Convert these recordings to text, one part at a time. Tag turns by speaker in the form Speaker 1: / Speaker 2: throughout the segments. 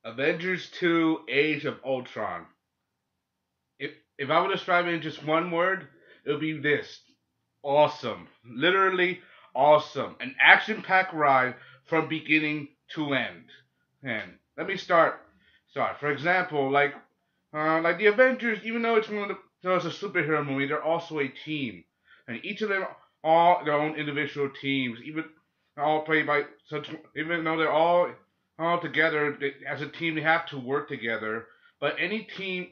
Speaker 1: Avengers 2 Age of Ultron. If, if I would describe it in just one word, it would be this: awesome. Literally awesome. An action packed ride from beginning to end. And let me start. For example, like the Avengers, even though it's a superhero movie, they're also a team, and each of them all their own individual teams, even all played by such. Even though they're all together as a team, they have to work together. But any team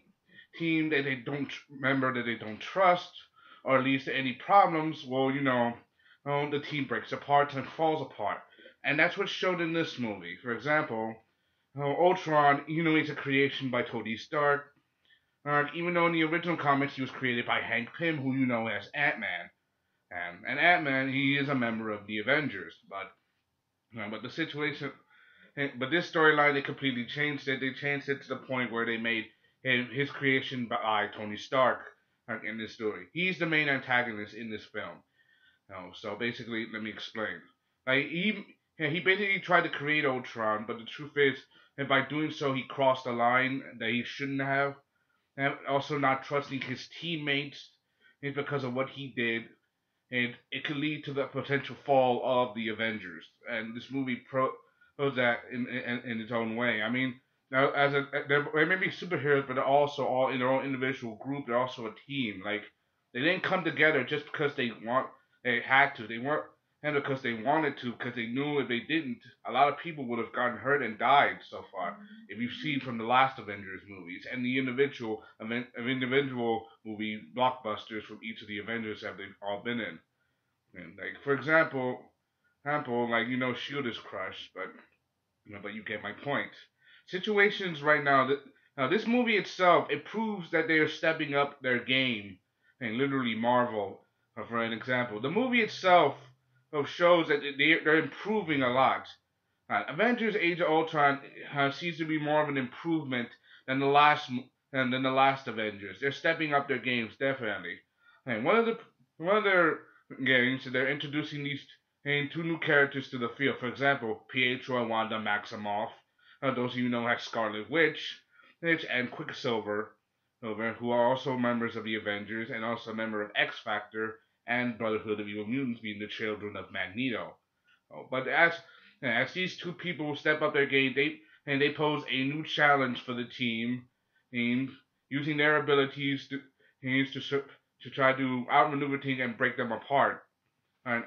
Speaker 1: that they don't member that they don't trust, or at least any problems, well, the team breaks apart and falls apart, and that's what's shown in this movie. For example, Ultron, he's a creation by Tony Stark. Even though in the original comics he was created by Hank Pym, who you know as Ant-Man. And Ant-Man, he is a member of the Avengers. But the situation, but this storyline, they completely changed it. They changed it to the point where they made his creation by Tony Stark in this story. He's the main antagonist in this film. So basically, let me explain. Like he basically tried to create Ultron, but the truth is, and by doing so, he crossed a line that he shouldn't have. And also not trusting his teammates is because of what he did, and it could lead to the potential fall of the Avengers. And this movie shows that in its own way. I mean, now they may be superheroes, but they're also all in their own individual group. They're also a team. Like they didn't come together just because they had to. They weren't and because they wanted to, because they knew if they didn't, a lot of people would have gotten hurt and died so far. If you've seen from the last Avengers movies and the individual movie blockbusters from each of the Avengers that they've all been in. And like for example, like Shield is crushed, but you get my point. Situations right now that now this movie itself it proves that they are stepping up their game, and literally Marvel, for an example. The movie itself shows that they're improving a lot. Avengers: Age of Ultron seems to be more of an improvement than the last Avengers. They're stepping up their games definitely. And one of their games, they're introducing these two new characters to the field. For example, Pietro and Wanda Maximoff. Those of you know as Scarlet Witch, and Quicksilver, who are also members of the Avengers and also a member of X Factor and Brotherhood of Evil Mutants, being the children of Magneto. But as these two people step up their game, they pose a new challenge for the team, and using their abilities to try to outmaneuver things and break them apart. And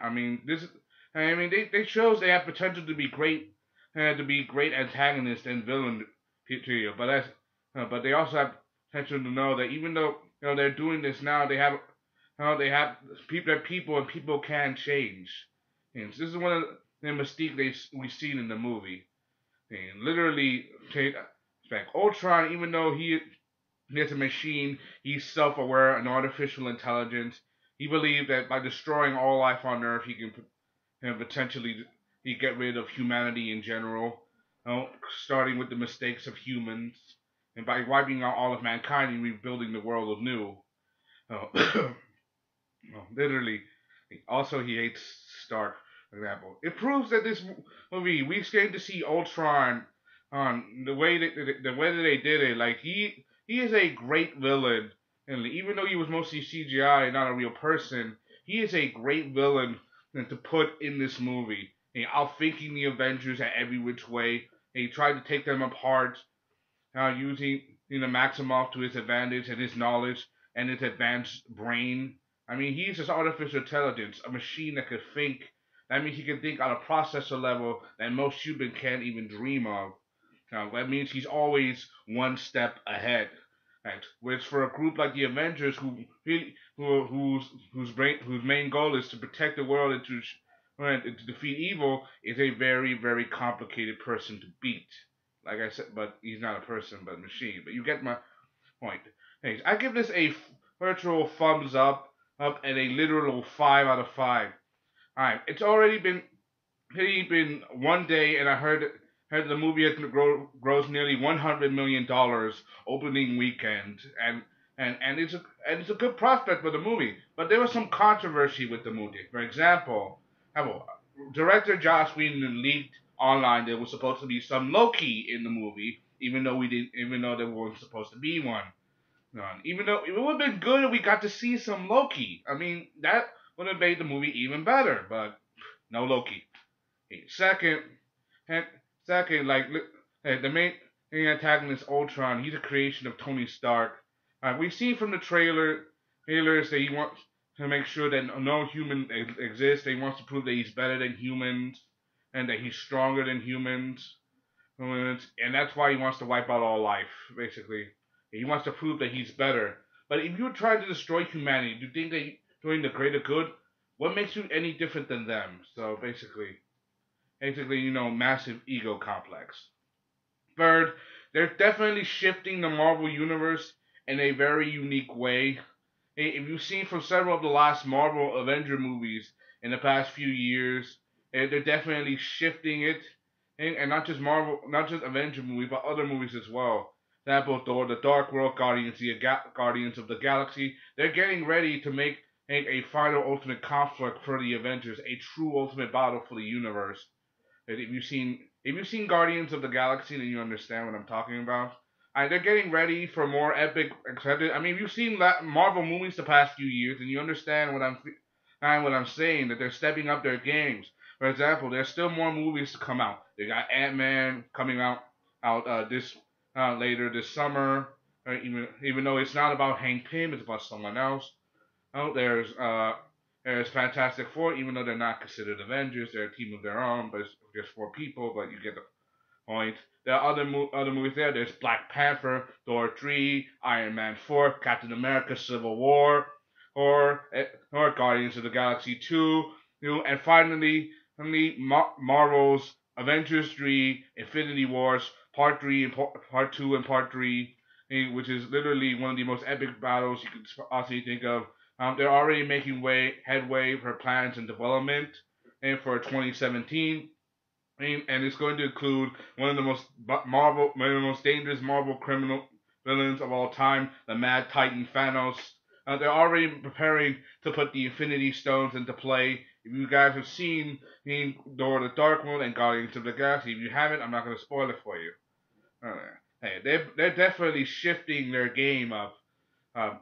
Speaker 1: they shows they have potential to be great antagonists and villain to you. But they also have potential to know that even though they're doing this now, they have people and people can change. And this is one of the mystique we've seen in the movie. And literally, like Ultron, even though he is a machine, he's self-aware, an artificial intelligence. He believed that by destroying all life on Earth, he can potentially get rid of humanity in general, starting with the mistakes of humans, and by wiping out all of mankind and rebuilding the world anew. Uh, literally. Also, he hates Stark, for example. It proves that this movie, we stand to see Ultron on the way that they did it. Like he is a great villain, and even though he was mostly CGI and not a real person, he is a great villain to put in this movie. And outthinking the Avengers at every which way. And he tried to take them apart, using Maximoff to his advantage and his knowledge and his advanced brain. I mean, he's just artificial intelligence, a machine that could think. That means he can think on a processor level that most humans can't even dream of. That means he's always one step ahead. Right? Which for a group like the Avengers, whose main goal is to protect the world and to defeat evil, is a very very complicated person to beat. Like I said, but he's not a person, but a machine. But you get my point. Anyways, I give this a virtual thumbs up and a literal 5 out of 5. All right, it's already been one day, and I heard the movie has grossed nearly $100 million opening weekend, and it's a good prospect for the movie. But there was some controversy with the movie. For example, director Joss Whedon leaked online there was supposed to be some Loki in the movie, even though there wasn't supposed to be one. Even though it would have been good if we got to see some Loki. I mean, that would have made the movie even better. But no Loki. Second, and second, the main antagonist Ultron, he's a creation of Tony Stark. We've seen from the trailers that he wants to make sure that no human exists. That he wants to prove that he's better than humans and that he's stronger than humans. And that's why he wants to wipe out all life, basically. He wants to prove that he's better. But if you try to destroy humanity, do you think that you're doing the greater good? What makes you any different than them? So basically, massive ego complex. Third, they're definitely shifting the Marvel universe in a very unique way. If you've seen from several of the last Marvel Avenger movies in the past few years, they're definitely shifting it, and not just Marvel, not just Avenger movies, but other movies as well. For example, Thor, the Dark World, Guardians of the Galaxy. They're getting ready to make a final ultimate conflict for the Avengers, a true ultimate battle for the universe. If you've seen Guardians of the Galaxy, then you understand what I'm talking about. They're getting ready for more epic. I mean, if you've seen Marvel movies the past few years, and you understand what I'm saying, that they're stepping up their games. For example, there's still more movies to come out. They got Ant-Man coming out this later this summer. Even though it's not about Hank Pym, it's about someone else. Oh, there's Fantastic Four, even though they're not considered Avengers, they're a team of their own, but it's just four people, but you get the point. There are other movies there. There's Black Panther, Thor 3, Iron Man 4, Captain America Civil War, or Guardians of the Galaxy 2, and finally Marvel's Avengers 3, Infinity Wars, Part 3 and Part 2 and Part 3, which is literally one of the most epic battles you could possibly think of. They're already making headway for plans and development, and for 2017, and it's going to include one of the most dangerous Marvel criminal villains of all time, the Mad Titan Thanos. They're already preparing to put the Infinity Stones into play. If you guys have seen Thor: The Dark World and Guardians of the Galaxy, if you haven't, I'm not going to spoil it for you. Hey, they're definitely shifting their game up.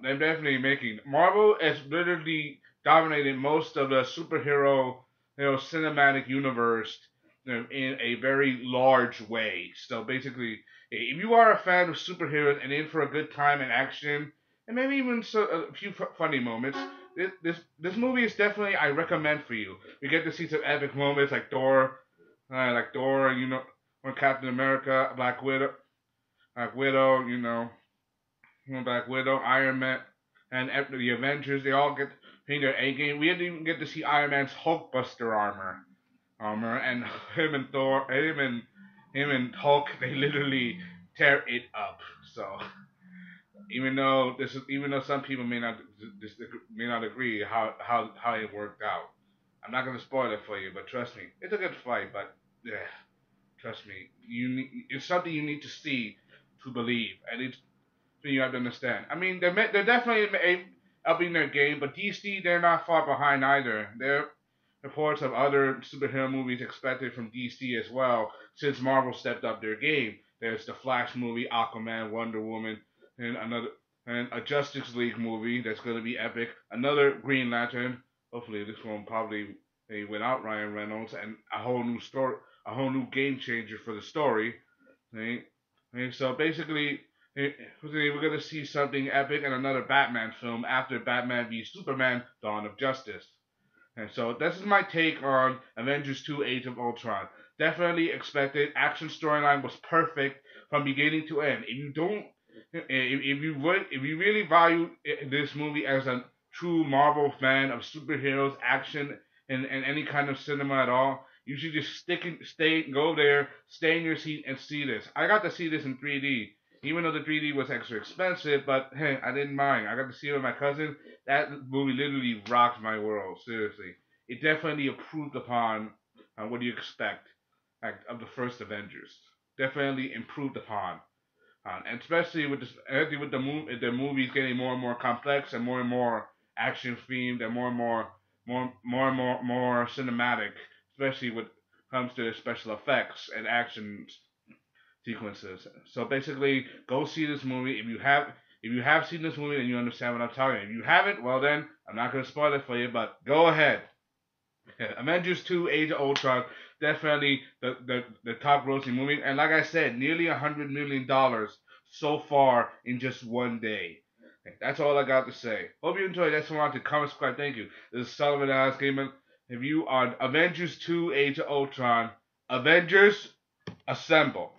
Speaker 1: They're definitely making Marvel has literally dominated most of the superhero, cinematic universe, in a very large way. So basically, if you are a fan of superheroes and in for a good time in action, and maybe even a few funny moments, this movie is definitely I recommend for you. You get to see some epic moments like Thor, or Captain America, Black Widow, Iron Man, and the Avengers. They all get their A game. We didn't even get to see Iron Man's Hulkbuster armor, and him and Hulk, they literally tear it up. So even though some people may not agree how it worked out, I'm not gonna spoil it for you. But trust me, it's a good fight. But yeah, trust me, it's something you need to see to believe, and it's you have to understand. I mean, they're definitely upping their game, but DC, they're not far behind either. There are reports of other superhero movies expected from DC as well, since Marvel stepped up their game. There's the Flash movie, Aquaman, Wonder Woman, and a Justice League movie that's going to be epic. Another Green Lantern. Hopefully, this one probably without Ryan Reynolds, and a whole new story, a whole new game changer for the story. Right? So basically, we're going to see something epic and another Batman film after Batman v Superman: Dawn of Justice. And so this is my take on Avengers 2: Age of Ultron. Definitely expected. Action storyline was perfect from beginning to end. If you really value this movie as a true Marvel fan of superheroes, action, and any kind of cinema at all, you should just go there, stay in your seat, and see this. I got to see this in 3D. Even though the 3D was extra expensive, but hey, I didn't mind. I got to see it with my cousin. That movie literally rocked my world. Seriously, it definitely improved upon what do you expect of the first Avengers. Definitely improved upon, and especially with the movies getting more and more complex and more action themed and more cinematic, especially when it comes to the special effects and actions. sequences. So basically, go see this movie. If you have seen this movie, then you understand what I'm talking about. If you haven't, well then I'm not gonna spoil it for you. But go ahead. Avengers 2: Age of Ultron, definitely the top grossing movie, and like I said, nearly $100 million so far in just one day. That's all I got to say. Hope you enjoyed. That's one to comment, subscribe. Thank you. This is Sullivan Alex Gaming review on Avengers 2: Age of Ultron. Avengers, assemble.